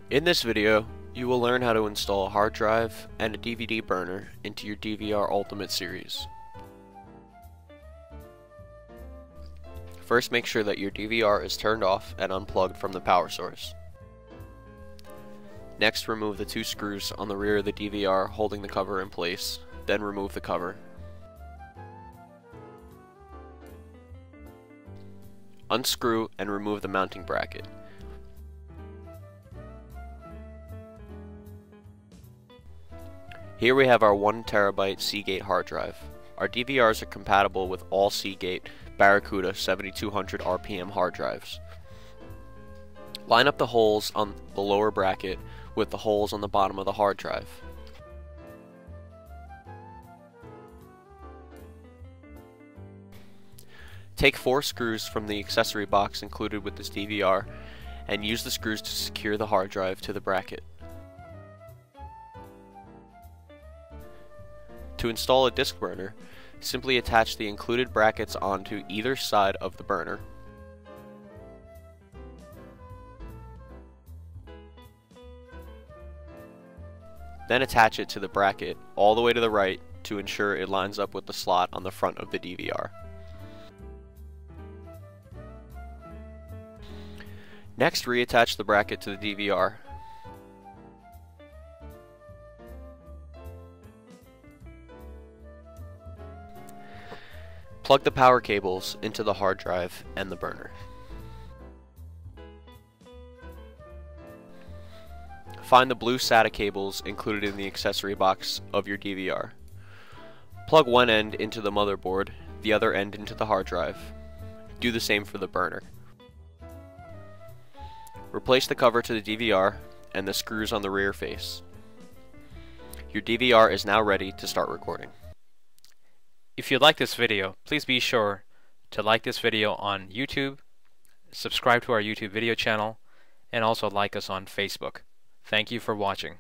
In this video, you will learn how to install a hard drive and a DVD burner into your DVR Ultimate series. First, make sure that your DVR is turned off and unplugged from the power source. Next, remove the two screws on the rear of the DVR holding the cover in place, then remove the cover. Unscrew and remove the mounting bracket. Here we have our 1TB Seagate hard drive. Our DVRs are compatible with all Seagate Barracuda 7200 RPM hard drives. Line up the holes on the lower bracket with the holes on the bottom of the hard drive. Take 4 screws from the accessory box included with this DVR and use the screws to secure the hard drive to the bracket. To install a disc burner, simply attach the included brackets onto either side of the burner. Then attach it to the bracket all the way to the right to ensure it lines up with the slot on the front of the DVR. Next, reattach the bracket to the DVR. Plug the power cables into the hard drive and the burner. Find the blue Sata cables included in the accessory box of your DVR. Plug one end into the motherboard, the other end into the hard drive. Do the same for the burner. Replace the cover to the DVR and the screws on the rear face. Your DVR is now ready to start recording. If you like this video, please be sure to like this video on YouTube, subscribe to our YouTube video channel, and also like us on Facebook. Thank you for watching.